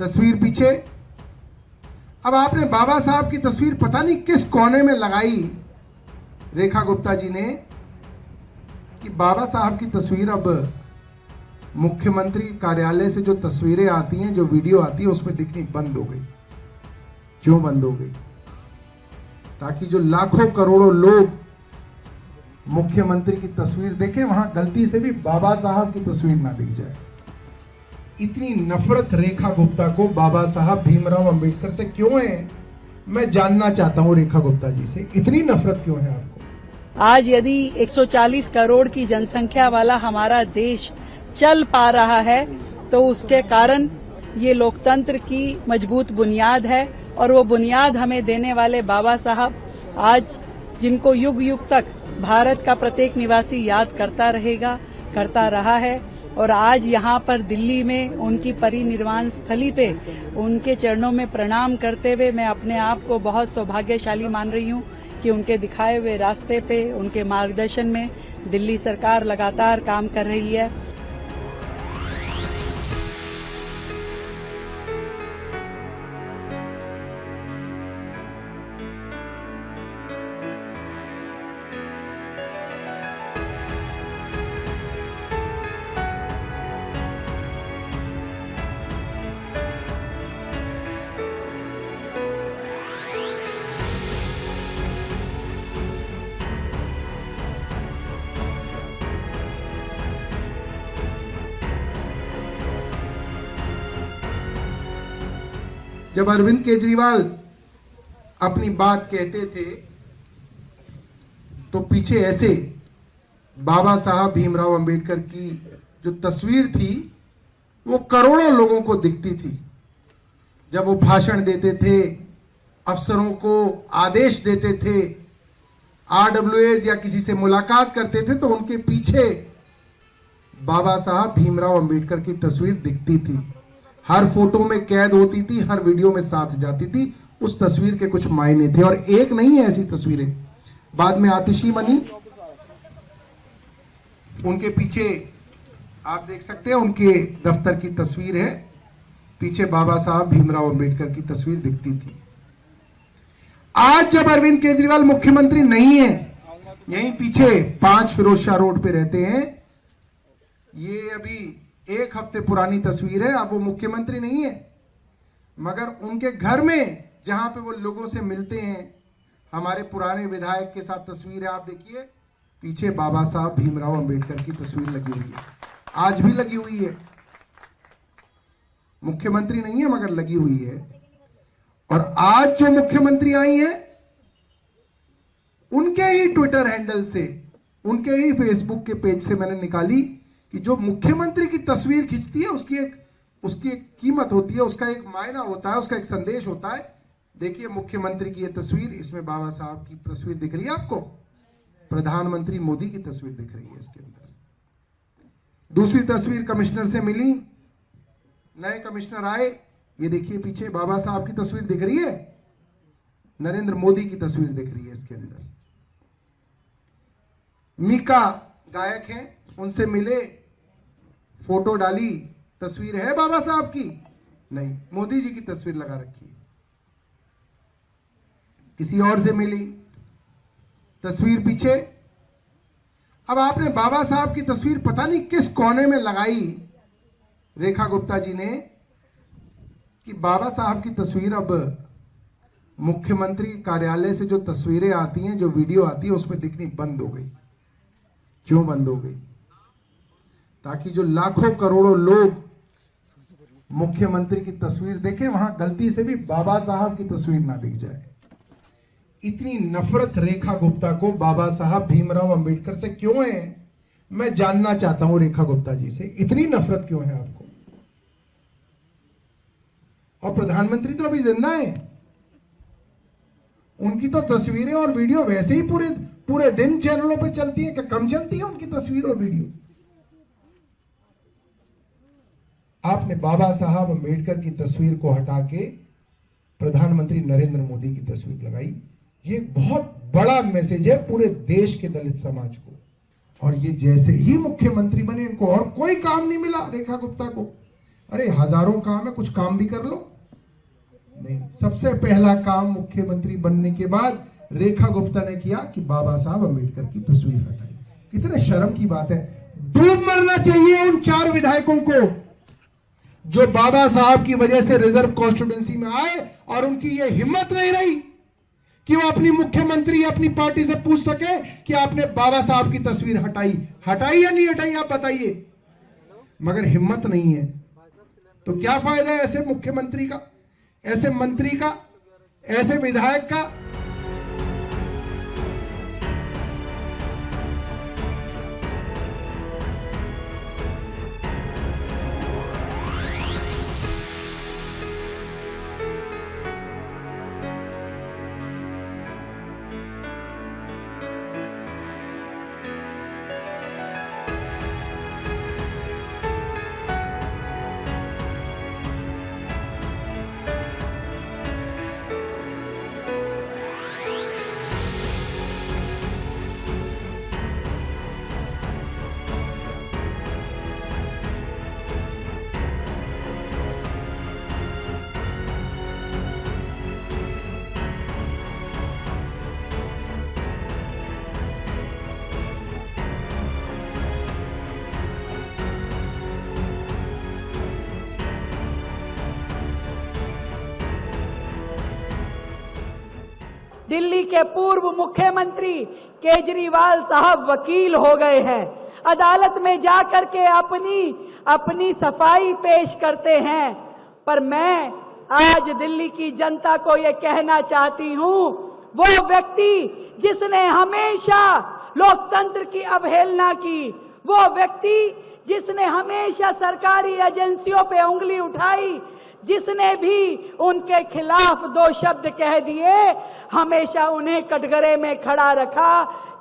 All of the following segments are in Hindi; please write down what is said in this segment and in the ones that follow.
तस्वीर पीछे। अब आपने बाबा साहब की तस्वीर पता नहीं किस कोने में लगाई रेखा गुप्ता जी ने कि बाबा साहब की तस्वीर अब मुख्यमंत्री कार्यालय से जो तस्वीरें आती हैं, जो वीडियो आती है, उसमें दिखनी बंद हो गई। क्यों बंद हो गई? ताकि जो लाखों करोड़ों लोग मुख्यमंत्री की तस्वीर देखें, वहां गलती से भी बाबा साहब की तस्वीर ना दिख जाए। इतनी नफरत रेखा गुप्ता को बाबा साहब भीमराव अंबेडकर से क्यों है, मैं जानना चाहता हूं रेखा गुप्ता जी से, इतनी नफरत क्यों है आपको? आज यदि 140 करोड़ की जनसंख्या वाला हमारा देश चल पा रहा है तो उसके कारण ये लोकतंत्र की मजबूत बुनियाद है, और वो बुनियाद हमें देने वाले बाबा साहब आज जिनको युग युग तक भारत का प्रत्येक निवासी याद करता रहेगा, करता रहा है। और आज यहाँ पर दिल्ली में उनकी परिनिर्वाण स्थली पे उनके चरणों में प्रणाम करते हुए मैं अपने आप को बहुत सौभाग्यशाली मान रही हूँ कि उनके दिखाए हुए रास्ते पे, उनके मार्गदर्शन में दिल्ली सरकार लगातार काम कर रही है। जब अरविंद केजरीवाल अपनी बात कहते थे तो पीछे ऐसे बाबा साहब भीमराव अंबेडकर की जो तस्वीर थी वो करोड़ों लोगों को दिखती थी। जब वो भाषण देते थे, अफसरों को आदेश देते थे, आरडब्ल्यूएस या किसी से मुलाकात करते थे, तो उनके पीछे बाबा साहब भीमराव अंबेडकर की तस्वीर दिखती थी। हर फोटो में कैद होती थी, हर वीडियो में साथ जाती थी। उस तस्वीर के कुछ मायने थे, और एक नहीं है ऐसी तस्वीरें। बाद में आतिशी मनी, उनके पीछे आप देख सकते हैं उनके दफ्तर की तस्वीर है, पीछे बाबा साहब भीमराव अंबेडकर की तस्वीर दिखती थी। आज जब अरविंद केजरीवाल मुख्यमंत्री नहीं है, यहीं पीछे 5 फिरोजशाह रोड पे रहते हैं, ये अभी 1 हफ्ते पुरानी तस्वीर है। अब वो मुख्यमंत्री नहीं है, मगर उनके घर में जहां पे वो लोगों से मिलते हैं, हमारे पुराने विधायक के साथ तस्वीर है। आप देखिए पीछे बाबा साहब भीमराव अंबेडकर की तस्वीर लगी हुई है, आज भी लगी हुई है। मुख्यमंत्री नहीं है मगर लगी हुई है। और आज जो मुख्यमंत्री आई है, उनके ही ट्विटर हैंडल से, उनके ही फेसबुक के पेज से मैंने निकाली कि जो मुख्यमंत्री की तस्वीर खींचती है उसकी एक कीमत होती है, उसका एक मायना होता है, उसका एक संदेश होता है। देखिए मुख्यमंत्री की ये तस्वीर, इसमें बाबा साहब की तस्वीर दिख रही है आपको, प्रधानमंत्री मोदी की तस्वीर दिख रही है इसके अंदर। दूसरी तस्वीर कमिश्नर से मिली, नए कमिश्नर आए, ये देखिए पीछे बाबा साहब की तस्वीर दिख रही है, नरेंद्र मोदी की तस्वीर दिख रही है इसके अंदर। मीका गायक हैं, उनसे मिले, फोटो डाली, तस्वीर है बाबा साहब की? नहीं, मोदी जी की तस्वीर लगा रखी है। किसी और से मिली, तस्वीर पीछे। अब आपने बाबा साहब की तस्वीर पता नहीं किस कोने में लगाई रेखा गुप्ता जी ने कि बाबा साहब की तस्वीर अब मुख्यमंत्री कार्यालय से जो तस्वीरें आती हैं, जो वीडियो आती है, उसमें दिखनी बंद हो गई। क्यों बंद हो गई? ताकि जो लाखों करोड़ों लोग मुख्यमंत्री की तस्वीर देखें, वहां गलती से भी बाबा साहब की तस्वीर ना दिख जाए। इतनी नफरत रेखा गुप्ता को बाबा साहब भीमराव अंबेडकर से क्यों है, मैं जानना चाहता हूं रेखा गुप्ता जी से, इतनी नफरत क्यों है आपको? और प्रधानमंत्री तो अभी जिंदा है, उनकी तो तस्वीरें और वीडियो वैसे ही पूरे दिन चैनलों पे चलती है, क्या कम चलती है उनकी तस्वीर और वीडियो? आपने बाबा साहब अंबेडकर की तस्वीर को हटा के प्रधानमंत्री नरेंद्र मोदी की तस्वीर लगाई। ये बहुत बड़ा मैसेज है पूरे देश के दलित समाज को। और ये जैसे ही मुख्यमंत्री बने, इनको और कोई काम नहीं मिला रेखा गुप्ता को, अरे हजारों काम है, कुछ काम भी कर लो। नहीं, सबसे पहला काम मुख्यमंत्री बनने के बाद रेखा गुप्ता ने किया कि बाबा साहब अम्बेडकर की तस्वीर हटाई। कितने शर्म की बात है। डूब मरना चाहिए उन 4 विधायकों को जो बाबा साहब की वजह से रिजर्व कॉन्स्टिट्यूंसी में आए और उनकी ये हिम्मत नहीं रही कि वो अपनी मुख्यमंत्री या अपनी पार्टी से पूछ सके कि आपने बाबा साहब की तस्वीर हटाई या नहीं हटाई, आप बताइए। मगर हिम्मत नहीं है तो क्या फायदा है ऐसे मुख्यमंत्री का, ऐसे मंत्री का, ऐसे विधायक का। दिल्ली के पूर्व मुख्यमंत्री केजरीवाल साहब वकील हो गए हैं, अदालत में जाकर के अपनी सफाई पेश करते हैं। पर मैं आज दिल्ली की जनता को यह कहना चाहती हूं, वो व्यक्ति जिसने हमेशा लोकतंत्र की अवहेलना की, वो व्यक्ति जिसने हमेशा सरकारी एजेंसियों पे उंगली उठाई, जिसने भी उनके खिलाफ 2 शब्द कह दिए, हमेशा उन्हें कटघरे में खड़ा रखा।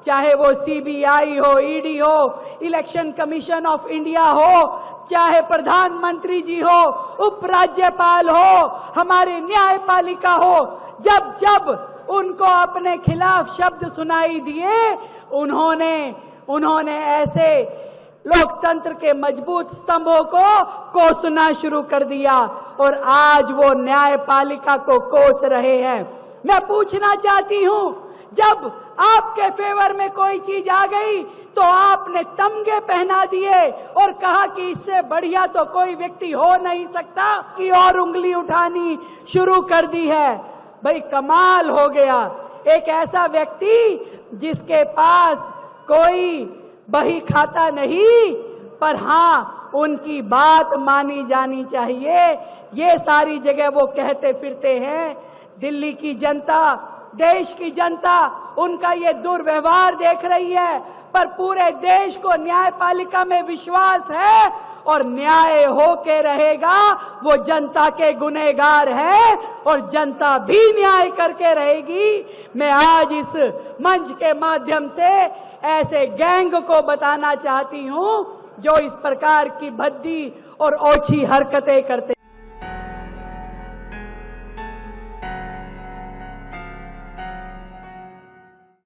चाहे वो सीबीआई हो, ईडी हो, इलेक्शन कमीशन ऑफ इंडिया हो, चाहे प्रधानमंत्री जी हो, उपराज्यपाल हो, हमारी न्यायपालिका हो, जब जब उनको अपने खिलाफ शब्द सुनाई दिए, उन्होंने ऐसे लोकतंत्र के मजबूत स्तंभों को कोसना शुरू कर दिया और आज वो न्यायपालिका को कोस रहे हैं। मैं पूछना चाहती हूं, जब आपके फेवर में कोई चीज आ गई तो आपने तमगे पहना दिए और कहा कि इससे बढ़िया तो कोई व्यक्ति हो नहीं सकता, कि और उंगली उठानी शुरू कर दी है। भाई कमाल हो गया। एक ऐसा व्यक्ति जिसके पास कोई बही खाता नहीं, पर हां उनकी बात मानी जानी चाहिए, ये सारी जगह वो कहते फिरते हैं। दिल्ली की जनता, देश की जनता उनका ये दुर्व्यवहार देख रही है, पर पूरे देश को न्यायपालिका में विश्वास है और न्याय होके रहेगा। वो जनता के गुनहगार है और जनता भी न्याय करके रहेगी। मैं आज इस मंच के माध्यम से ऐसे गैंग को बताना चाहती हूं जो इस प्रकार की भद्दी और ओछी हरकतें करते